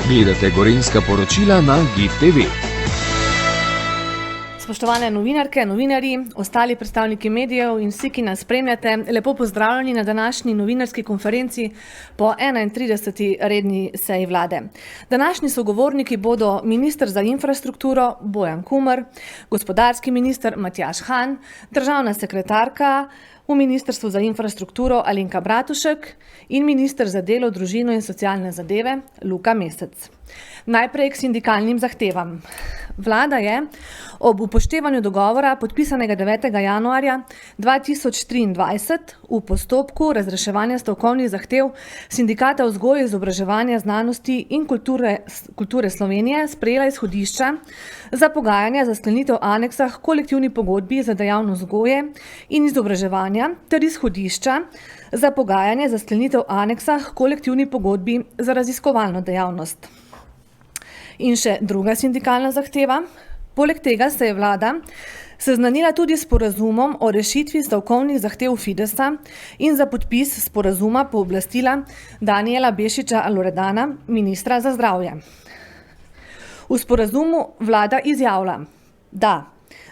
Gledate Gorenjska poročila na GIF TV. Spoštovane novinarke, novinarji, ostali predstavniki medijev in vsi, ki nas spremljate, lepo pozdravljeni na današnji novinarski konferenci po 31. redni seji vlade. Današnji sogovorniki bodo minister za infrastrukturo Bojan Kumer, gospodarski minister Matjaž Han, državna sekretarka v Ministrstvu za infrastrukturo Alenka Bratušek in minister za delo, družino in socialne zadeve Luka Mesec. Najprej k sindikalnim zahtevam. Vlada je ob upoštevanju dogovora podpisanega 9. januarja 2023 v postopku razreševanja stavkovnih zahtev Sindikata vzgoje, izobraževanja, znanosti in kulture Slovenije sprejela izhodišča za pogajanja za sklenitev aneksa k kolektivni pogodbi za dejavnost vzgoje in izobraževanja ter izhodišča za pogajanje za sklenitev aneksa k kolektivni pogodbi za raziskovalno dejavnost. In še druga sindikalna zahteva. Poleg tega se je vlada seznanila tudi s sporazumom o rešitvi stavkovnih zahtev Fidesa in za podpis sporazuma pooblastila Danijela Bešiča Loredana, ministra za zdravje. V sporazumu vlada izjavlja, da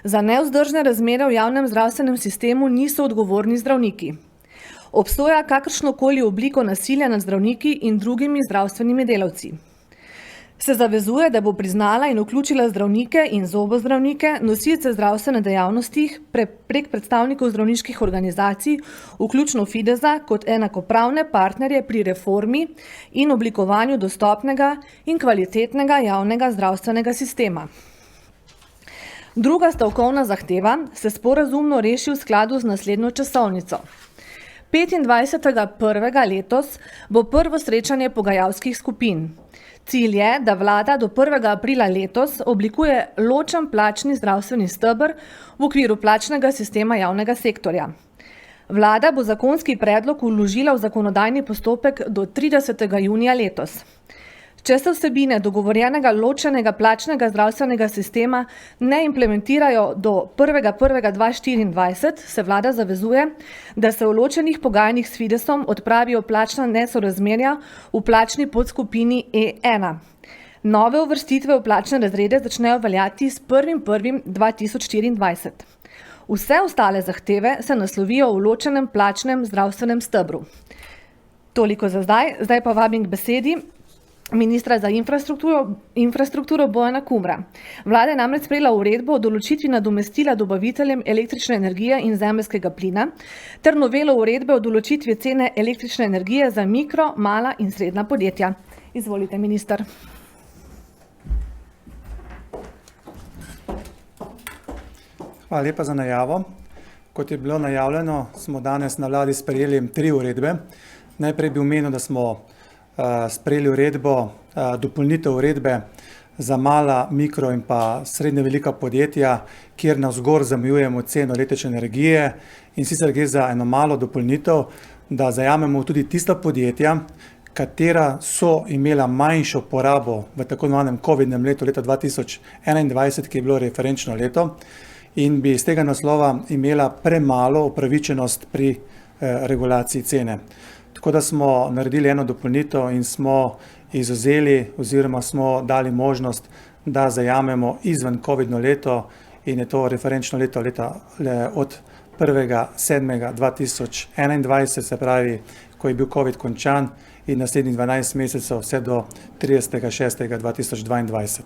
za nevzdržne razmere v javnem zdravstvenem sistemu niso odgovorni zdravniki. Obstoja kakršnokoli obliko nasilja nad zdravniki in drugimi zdravstvenimi delavci. Se zavezuje, da bo priznala in vključila zdravnike in zobozdravnike, nosilce zdravstvene dejavnosti prek predstavnikov zdravniških organizacij, vključno Fidesa, kot enakopravne partnerje pri reformi in oblikovanju dostopnega in kvalitetnega javnega zdravstvenega sistema. Druga stavkovna zahteva se sporazumno reši v skladu z naslednjo časovnico. 25.1. letos bo prvo srečanje pogajalskih skupin. Cilj je, da vlada do 1. aprila letos oblikuje ločen plačni zdravstveni steber v okviru plačnega sistema javnega sektorja. Vlada bo zakonski predlog vložila v zakonodajni postopek do 30. junija letos. Če se vsebine dogovorjenega ločenega plačnega zdravstvenega sistema ne implementirajo do 1.1.2024, se vlada zavezuje, da se v ločenih pogajanjih s Fidesom odpravijo plačna nesorazmerja v plačni podskupini E1. Nove uvrstitve v plačne razrede začnejo veljati s 1.1.2024. Vse ostale zahteve se naslovijo v ločenem plačnem zdravstvenem stebru. Toliko za zdaj pa vabim k besedi ministra za infrastrukturo Bojana Kumra. Vlada je namreč sprejela uredbo o določitvi nadomestila dobaviteljem električne energije in zemeljskega plina ter novelo uredbe o določitvi cene električne energije za mikro, mala in srednja podjetja. Izvolite, minister. Hvala lepa za najavo. Kot je bilo najavljeno, smo danes na vladi sprejeli 3 uredbe. Najprej bi omenil, da smo sprejeli uredbo, dopolnitev uredbe za mala, mikro in pa srednje velika podjetja, kjer navzgor zamejujemo ceno električne energije, in sicer gre za eno malo dopolnitev, da zajamemo tudi tista podjetja, katera so imela manjšo porabo v tako imenovanem covidnem letu, leta 2021, ki je bilo referenčno leto, in bi iz tega naslova imela premalo upravičenost pri regulaciji cene. Tako da smo naredili eno dopolnitev in smo izvzeli oziroma smo dali možnost, da zajamemo izven covidno leto, in je to referenčno leto od 1.7.2021, se pravi, ko je bil covid končan, in naslednjih 12 mesecev vse do 30.6.2022.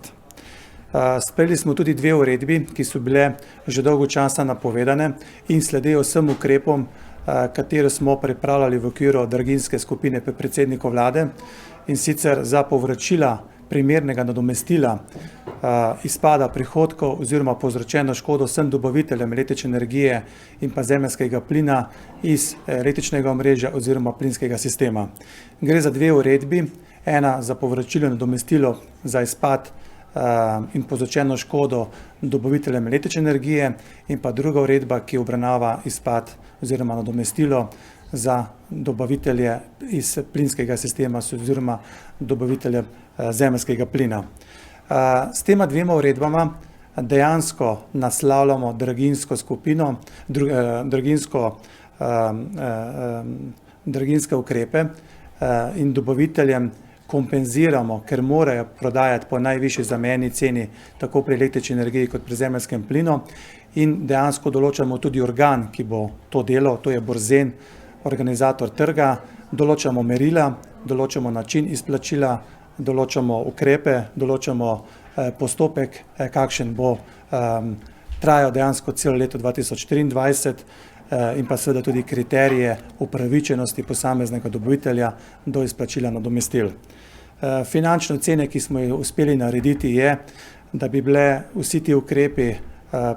Sprejeli smo tudi 2 uredbi, ki so bile že dolgo časa napovedane in sledijo vsem ukrepom, katero smo pripravljali v okviru draginjske skupine pri predsedniku vlade, in sicer za povračila primernega nadomestila izpada prihodkov oziroma povzročeno škodo vsem dobaviteljem električne energije in pa zemeljskega plina iz električnega omrežja oziroma plinskega sistema. Gre za 2 uredbi, ena za povračilo nadomestilo za izpad in povzročeno škodo dobaviteljem električne energije in pa druga uredba, ki obravnava izpad oziroma nadomestilo za dobavitelje iz plinskega sistema oziroma dobavitelje zemeljskega plina. S tema 2 uredbama dejansko naslavljamo draginjsko skupino, draginjske ukrepe in dobaviteljem, kompenziramo, ker morajo prodajati po najvišji zamejeni ceni, tako pri električni energiji kot pri zemeljskem plinu. In dejansko določamo tudi organ, ki bo to delal, to je Borzen, organizator trga, določamo merila, določamo način izplačila, določamo ukrepe, določamo postopek, kakšen bo trajal dejansko celo leto 2023 in pa seveda tudi kriterije upravičenosti posameznega dobavitelja do izplačila nadomestil. Finančne ocene, ki smo jih uspeli narediti, je, da bi bile vsi ti ukrepi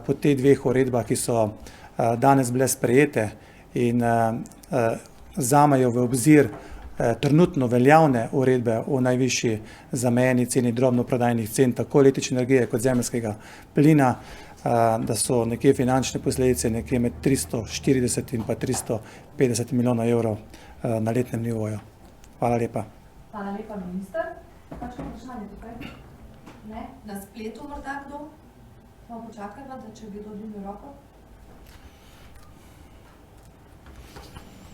po teh dveh uredbah, ki so danes bile sprejete in vzamejo v obzir trenutno veljavne uredbe o najvišji zamejeni ceni drobnoprodajnih cen, tako električne energije kot zemeljskega plina, da so nekje finančne posledice nekje med 340 in pa 350 milijonov evrov na letnem nivoju. Hvala lepa. Hvala lepa, minister. Kakšno vprašanje tukaj? Ne? Na spletu morda kdo? Samo počakajva, da če bi dvignil roko.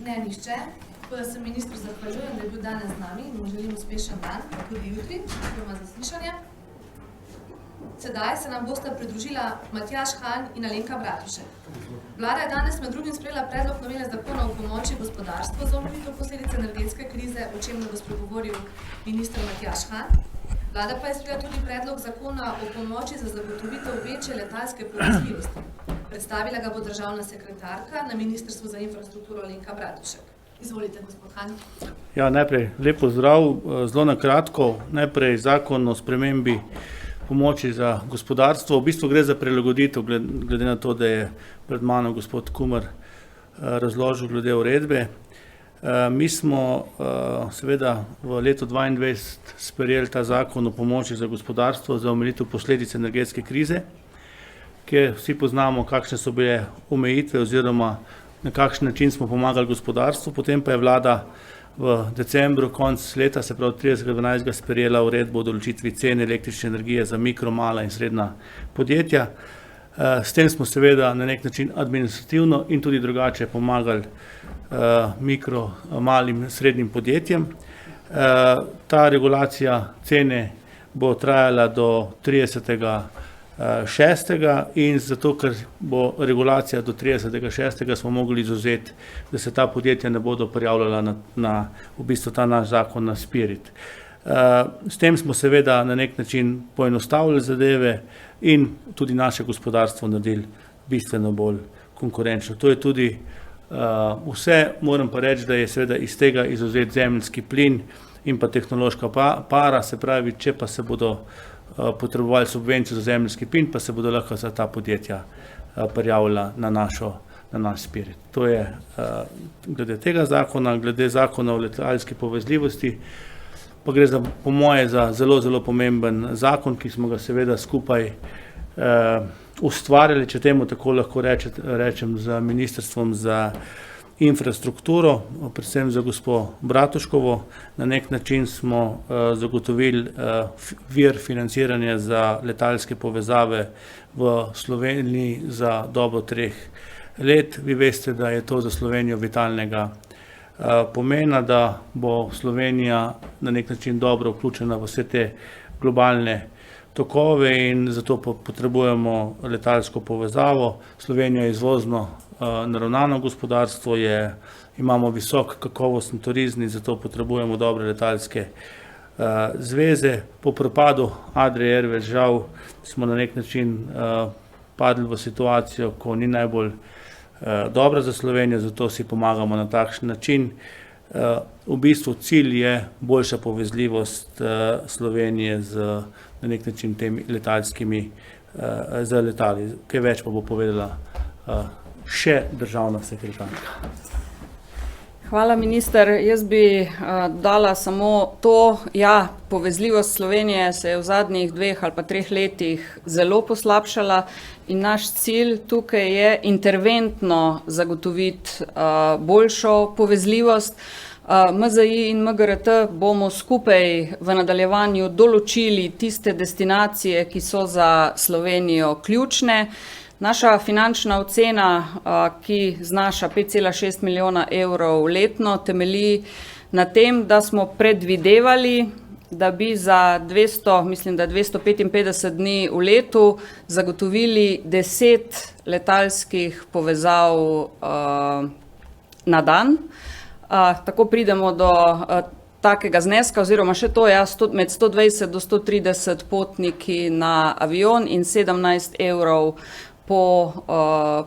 Ne, nihče. Tako da se ministru zahvaljujem, da je bil danes z nami in mu želim uspešen dan, tudi jutri, oziroma zaslišanje. Sedaj se nam bosta pridružila Matjaž Han in Alenka Bratušek. Vlada je danes med drugim sprejela predlog novele zakona o pomoči gospodarstvu za omilitev posledic energetske krize, o čemer bo spregovoril minister Matjaž Han. Vlada pa je sprejela tudi predlog zakona o pomoči za zagotovitev večje letalske povezljivosti. Predstavila ga bo državna sekretarka na Ministrstvu za infrastrukturo Alenka Bratušek. Izvolite, gospod Han. Ja, najprej lep pozdrav, zelo na kratko. Najprej zakon o spremembi pomoči za gospodarstvo. V bistvu gre za prilagoditev, glede na to, da je pred mano gospod Kumer razložil glede uredbe. Mi smo seveda v letu 2022 sprejeli ta zakon o pomoči za gospodarstvo za omilitev posledic energetske krize, kjer vsi poznamo, kakšne so bile omejitve oziroma na kakšen način smo pomagali gospodarstvu. Potem pa je vlada v decembru, konc leta, se pravi 30.12. sprejela uredbo o določitvi cen električne energije za mikro, mala in srednja podjetja. S tem smo seveda na nek način administrativno in tudi drugače pomagali mikro, malim, srednjim podjetjem. Ta regulacija cene bo trajala do 30.6. in zato, ker bo regulacija do 30.6. smo mogli izvzeti, da se ta podjetja ne bodo prijavljala na v bistvu ta naš zakon na Spirit. S tem smo seveda na nek način poenostavili zadeve in tudi naše gospodarstvo naredili bistveno bolj konkurenčno. To je tudi vse, moram pa reči, da je seveda iz tega izvzet zemeljski plin in pa tehnološka para, se pravi, če pa se bodo potrebovali subvencijo za zemeljski plin, pa se bodo lahko za ta podjetja prijavila na naš Spirit. To je glede tega zakona, glede zakona o letalski povezljivosti, pa gre za, po moje, za zelo, zelo pomemben zakon, ki smo ga seveda skupaj ustvarjali, če temu tako lahko rečem, z Ministrstvom za infrastrukturo, predvsem za gospo Bratuškovo. Na nek način smo zagotovili vir financiranja za letalske povezave v Sloveniji za dobo 3 let. Vi veste, da je to za Slovenijo vitalnega pomena, da bo Slovenija na nek način dobro vključena v vse te globalne tokove in zato potrebujemo letalsko povezavo. Slovenija je izvozno naravnano gospodarstvo, imamo visok kakovostni turizem in zato potrebujemo dobre letalske zveze. Po propadu Adrie Airways žal smo na nek način padli v situacijo, ko ni najbolj dobra za Slovenijo, zato si pomagamo na takšen način. V bistvu cilj je boljša povezljivost Slovenije z na nek način temi letalskimi z letali. Kaj več pa bo povedala še državna sekretarka. Hvala, minister. Jaz bi dala samo to, ja, povezljivost Slovenije se je v zadnjih 2 ali pa 3 letih zelo poslabšala in naš cilj tukaj je interventno zagotoviti boljšo povezljivost. MZI in MGRT bomo skupaj v nadaljevanju določili tiste destinacije, ki so za Slovenijo ključne. Naša finančna ocena, ki znaša 5,6 milijona evrov letno, temelji na tem, da smo predvidevali, da bi za 200, mislim, da 255 dni v letu zagotovili 10 letalskih povezav na dan. Tako pridemo do takega zneska, oziroma še to, med 120 do 130 potniki na avion in 17 evrov po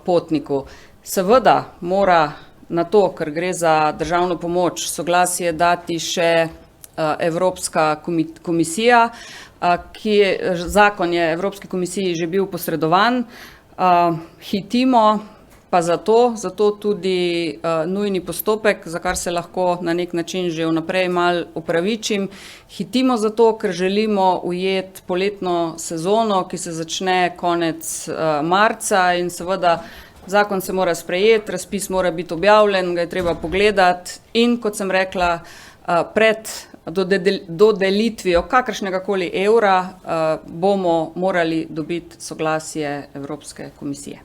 potniku. Seveda mora na to, ker gre za državno pomoč, soglasje dati še Evropska komisija, zakon je Evropski komisiji že bil posredovan. Hitimo pa zato tudi nujni postopek, za kar se lahko na nek način že vnaprej malo opravičim. Hitimo zato, ker želimo ujeti poletno sezono, ki se začne konec marca, in seveda zakon se mora sprejeti, razpis mora biti objavljen, ga je treba pogledati in, kot sem rekla, pred dodelitvijo kakršnega koli evra bomo morali dobiti soglasje Evropske komisije.